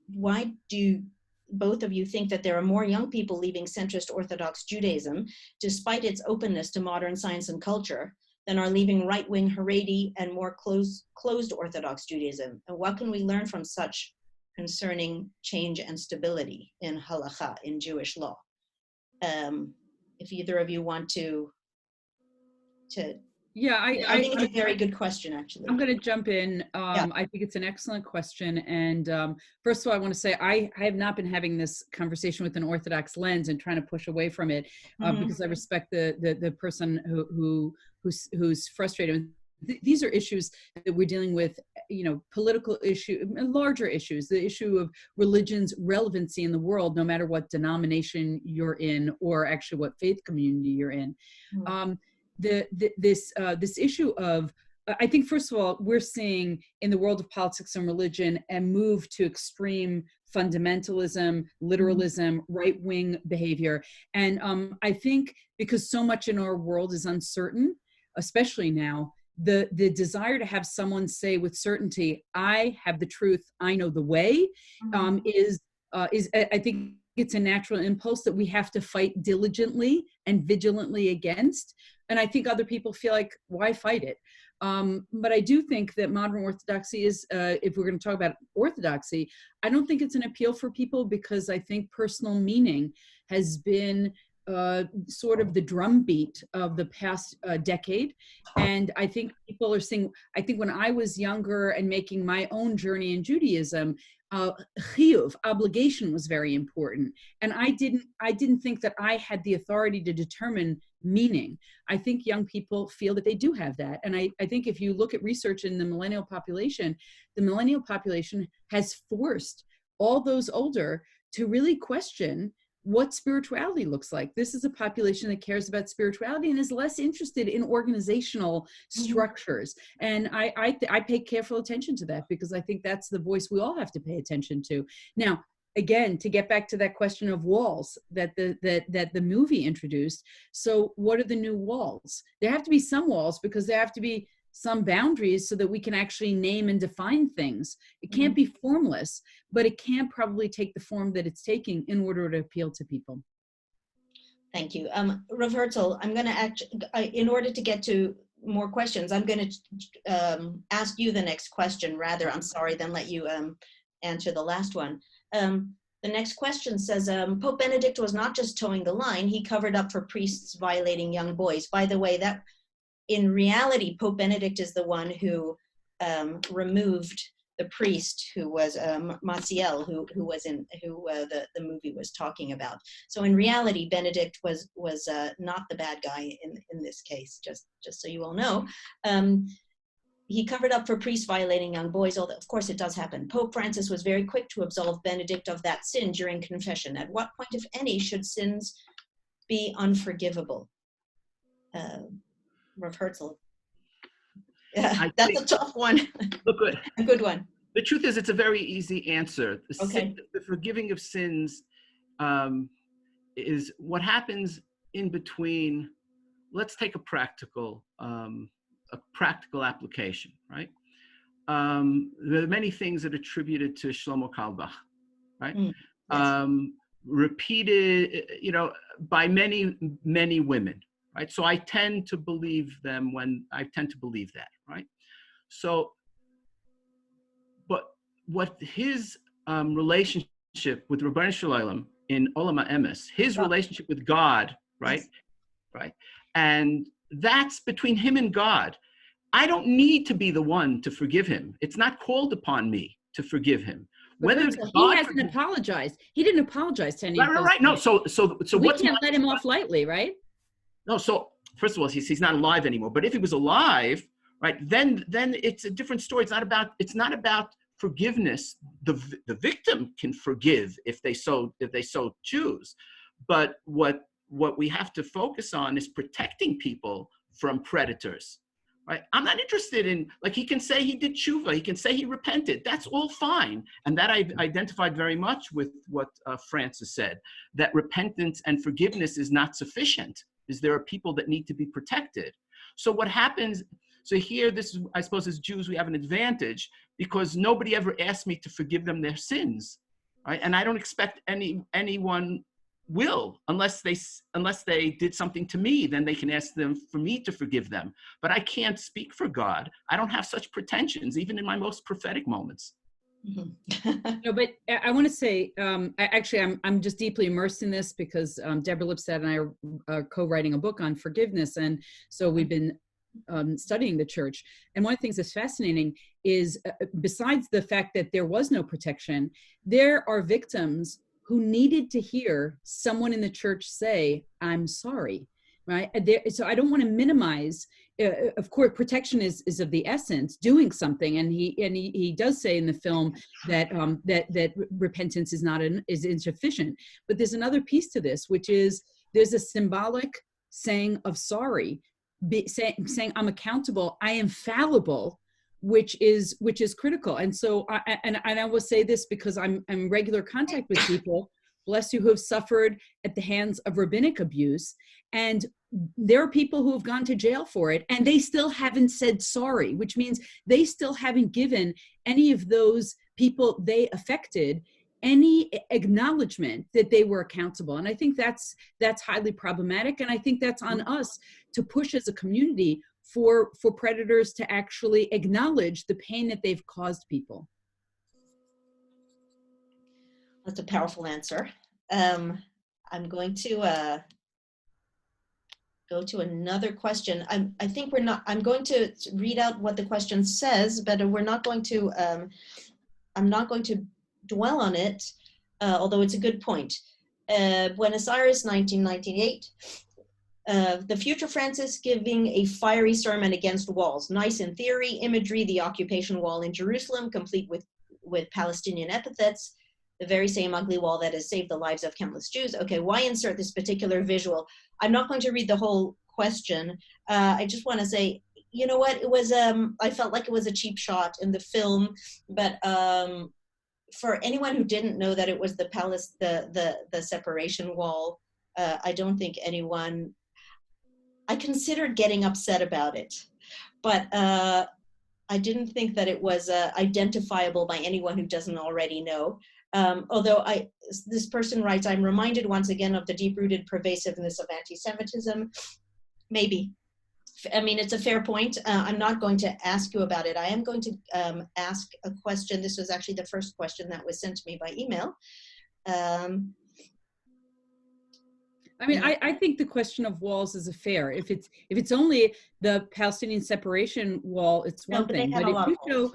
do both of you think that there are more young people leaving centrist Orthodox Judaism, despite its openness to modern science and culture, than are leaving right-wing Haredi and more closed Orthodox Judaism? And what can we learn from such concerning change and stability in halakha, in Jewish law? If either of you want to Yeah, I think it's a very good question, actually. I'm going to jump in. Yeah. I think it's an excellent question. And first of all, I want to say I have not been having this conversation with an Orthodox lens and trying to push away from it because I respect the person who's frustrated. These are issues that we're dealing with, political issue, larger issues, the issue of religion's relevancy in the world, no matter what denomination you're in or actually what faith community you're in. This issue of, I think, first of all, we're seeing in the world of politics and religion a move to extreme fundamentalism, literalism, right-wing behavior. And I think because so much in our world is uncertain, especially now, the desire to have someone say with certainty, I have the truth, I know the way, is I think it's a natural impulse that we have to fight diligently and vigilantly against. And I think other people feel like, why fight it? But I do think that modern Orthodoxy is, if we're going to talk about Orthodoxy, I don't think it's an appeal for people because I think personal meaning has been sort of the drumbeat of the past decade. And I think people are seeing, I think when I was younger and making my own journey in Judaism, chiyuv, obligation, was very important. And I didn't think that I had the authority to determine meaning. I think young people feel that they do have that. And I think if you look at research in the millennial population has forced all those older to really question what spirituality looks like. This is a population that cares about spirituality and is less interested in organizational structures. And I pay careful attention to that because I think that's the voice we all have to pay attention to. Now, again, to get back to that question of walls that the movie introduced. So what are the new walls? There have to be some walls because there have to be some boundaries so that we can actually name and define things. It can't be formless, but it can probably take the form that it's taking in order to appeal to people. Thank you. Rav Herzl, I'm going to in order to get to more questions, I'm going to ask you the next question rather, I'm sorry, then let you answer the last one. The next question says, Pope Benedict was not just towing the line, he covered up for priests violating young boys. By the way, that in reality, Pope Benedict is the one who removed the priest who was Maciel, who the movie was talking about. So in reality, Benedict was not the bad guy in this case. Just so you all know, he covered up for priests violating young boys. Although of course it does happen. Pope Francis was very quick to absolve Benedict of that sin during confession. At what point, if any, should sins be unforgivable? Rav Herzl. Yeah, that's a tough one. Look, A good one. The truth is, it's a very easy answer. Okay. The forgiving of sins is what happens in between. Let's take a practical application, right? There are many things that are attributed to Shlomo Carlebach, right? Yes. Repeated, by many women. Right? So I tend to believe them that, right? So, but what his relationship with Rabbi Shalom in Olam HaEmes, his relationship with God, right? Yes. Right? And that's between him and God. I don't need to be the one to forgive him. It's not called upon me to forgive him. Whether he hasn't apologized. He didn't apologize to any of those right. No, so we can't let him off lightly, right? No, so first of all, he's not alive anymore. But if he was alive, right, then it's a different story. It's not about forgiveness. The victim can forgive if they so choose. But what we have to focus on is protecting people from predators. Right? I'm not interested in, like, he can say he did tshuva, he can say he repented. That's all fine. And that I've identified very much with what Francis said, that repentance and forgiveness is not sufficient. Is there are people that need to be protected. So what happens, so here, this is, I suppose as Jews, we have an advantage because nobody ever asked me to forgive them their sins, right? And I don't expect anyone will, unless they did something to me, then they can ask them for me to forgive them. But I can't speak for God. I don't have such pretensions, even in my most prophetic moments. No, but I want to say, I'm just deeply immersed in this because Deborah Lipstadt and I are co-writing a book on forgiveness, and so we've been studying the church. And one of the things that's fascinating is, besides the fact that there was no protection, there are victims who needed to hear someone in the church say, "I'm sorry." Right? So I don't want to minimize. Of course, protection is of the essence. Doing something, and he does say in the film that that repentance is insufficient. But there's another piece to this, which is there's a symbolic saying of sorry, saying I'm accountable, I am fallible, which is critical. And so I will say this because I'm in regular contact with people, bless you, who have suffered at the hands of rabbinic abuse. And there are people who have gone to jail for it, and they still haven't said sorry, which means they still haven't given any of those people they affected any acknowledgement that they were accountable. And I think that's highly problematic. And I think that's on us to push as a community for predators to actually acknowledge the pain that they've caused people. That's a powerful answer. I'm going to go to another question. I'm going to read out what the question says, but we're not going to, I'm not going to dwell on it, although it's a good point. Buenos Aires, 1998. The future Francis giving a fiery sermon against walls. Nice in theory, imagery, the occupation wall in Jerusalem, complete with Palestinian epithets. The very same ugly wall that has saved the lives of countless Jews. Okay, why insert this particular visual? I'm not going to read the whole question. I just want to say, you know what? It was, I felt like it was a cheap shot in the film, but for anyone who didn't know that it was the separation wall, I don't think anyone, I considered getting upset about it, but I didn't think that it was identifiable by anyone who doesn't already know. Although this person writes, I'm reminded once again of the deep-rooted pervasiveness of anti-Semitism. Maybe. I mean, it's a fair point. I'm not going to ask you about it. I am going to ask a question. This was actually the first question that was sent to me by email. I mean, I think the question of walls is a fair. If it's only the Palestinian separation wall, it's one thing. But if you show,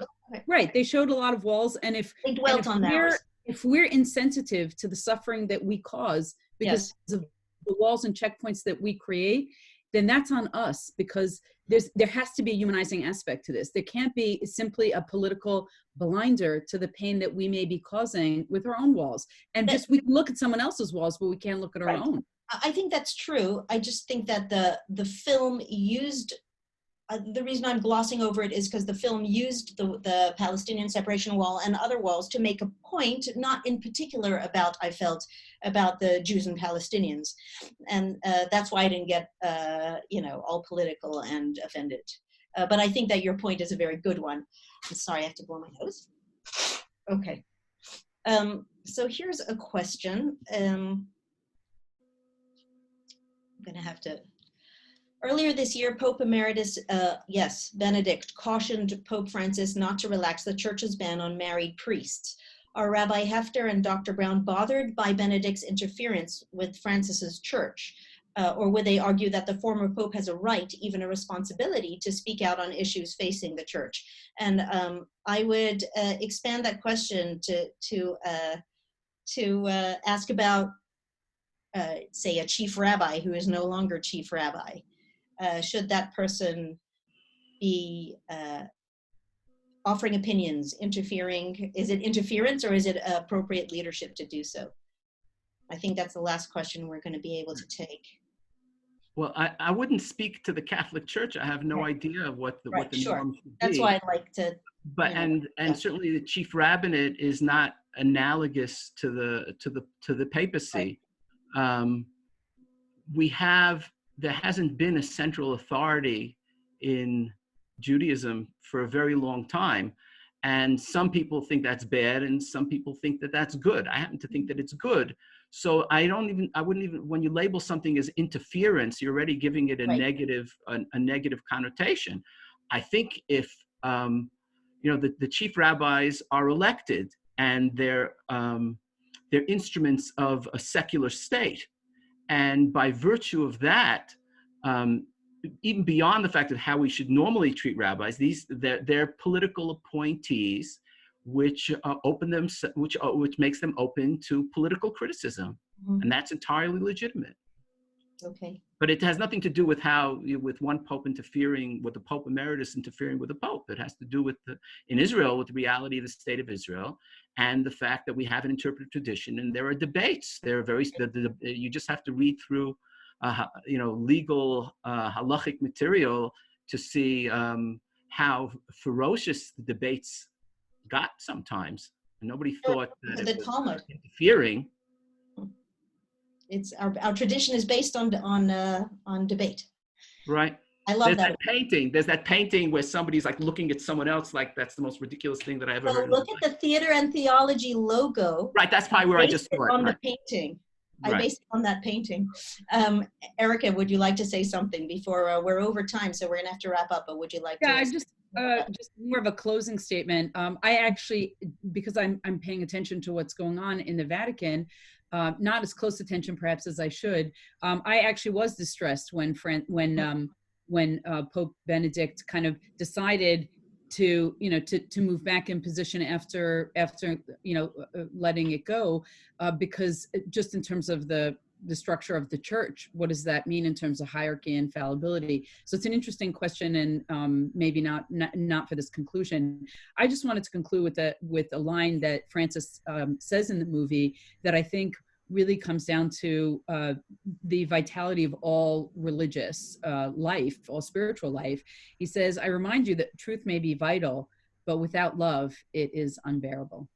right, they showed a lot of walls, and if they dwelt on that. If we're insensitive to the suffering that we cause because of the walls and checkpoints that we create, then that's on us, because there has to be a humanizing aspect to this. There can't be simply a political blinder to the pain that we may be causing with our own walls. And we can look at someone else's walls, but we can't look at our own. I think that's true. I just think that the film used, the reason I'm glossing over it is because the film used the Palestinian separation wall and other walls to make a point, not in particular about, I felt, about the Jews and Palestinians. And that's why I didn't get, all political and offended. But I think that your point is a very good one. I'm sorry, I have to blow my nose. Okay. So here's a question. I'm going to have to... Earlier this year, Pope Emeritus, Benedict, cautioned Pope Francis not to relax the Church's ban on married priests. Are Rabbi Hefter and Dr. Brown bothered by Benedict's interference with Francis's church? Or would they argue that the former Pope has a right, even a responsibility, to speak out on issues facing the Church? And I would expand that question to ask about, say, a chief rabbi who is no longer chief rabbi. Should that person be offering opinions, interfering? Is it interference, or is it appropriate leadership to do so? I think that's the last question we're going to be able to take. Well, I wouldn't speak to the Catholic Church. I have no idea what the norm should be. That's why I'd like to. But certainly the chief rabbinate is not analogous to the papacy. Right. There hasn't been a central authority in Judaism for a very long time. And some people think that's bad, and some people think that that's good. I happen to think that it's good. So I wouldn't even, when you label something as interference, you're already giving it a negative connotation. I think if, the chief rabbis are elected and they're instruments of a secular state. And by virtue of that, even beyond the fact of how we should normally treat rabbis, they're political appointees, which makes them open to political criticism, and that's entirely legitimate. Okay. But it has nothing to do with with one pope interfering with the Pope Emeritus interfering with the Pope. It has to do with in Israel with the reality of the state of Israel and the fact that we have an interpretive tradition, and there are debates. There are you just have to read through legal halachic material to see how ferocious the debates got sometimes. And nobody thought that it was Talmud interfering. It's our tradition is based on debate. Right. I love that. There's that painting where somebody's like looking at someone else like that's the most ridiculous thing that I ever heard. Look at the Theater and Theology logo. Right, that's probably where I just saw it. On the painting. I based it on that painting. Erica, would you like to say something before we're over time, so we're gonna have to wrap up, but would you like to? Yeah, just more of a closing statement. I actually, because I'm paying attention to what's going on in the Vatican, not as close attention perhaps as I should. I actually was distressed when Pope Benedict kind of decided to move back in position after letting it go, because just in terms of the structure of the church, what does that mean in terms of hierarchy and fallibility? So it's an interesting question, and maybe not for this conclusion. I just wanted to conclude with a line that Francis says in the movie that I think really comes down to the vitality of all religious life, all spiritual life. He says, "I remind you that truth may be vital, but without love, it is unbearable."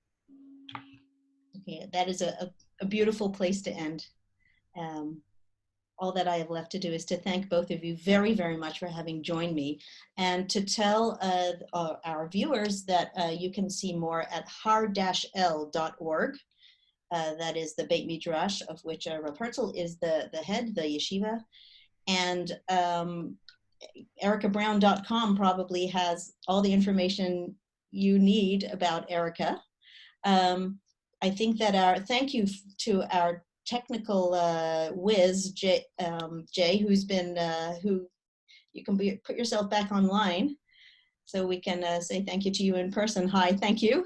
Okay, that is a beautiful place to end. All that I have left to do is to thank both of you very, very much for having joined me, and to tell our viewers that you can see more at har-el.org. That is the Beit Midrash, of which Rav Herzl is the head, the yeshiva. And ericabrown.com probably has all the information you need about Erica. I think that thank you to our technical whiz, Jay, who's been, who you can put yourself back online so we can say thank you to you in person. Hi, thank you.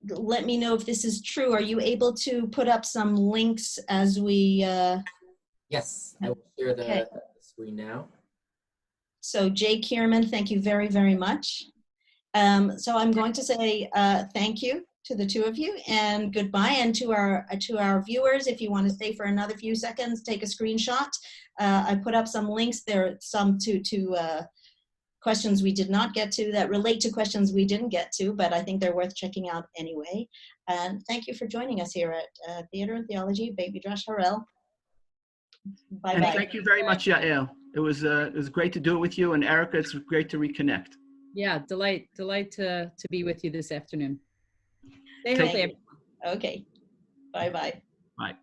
Let me know if this is true. Are you able to put up some links as we... Yes, I will share the screen now. So Jay Kierman, thank you very, very much. So I'm going to say thank you to the two of you, and goodbye. And to our viewers, if you want to stay for another few seconds, take a screenshot. I put up some links there, some to questions we did not get to that relate to questions we didn't get to, but I think they're worth checking out anyway. And thank you for joining us here at Theater and Theology, Beit Midrash Har'el. Bye-bye. And thank you very much, Yael. It was great to do it with you, and Erica, it's great to reconnect. Yeah, delight to be with you this afternoon. Stay Take healthy. Okay, bye-bye. Bye.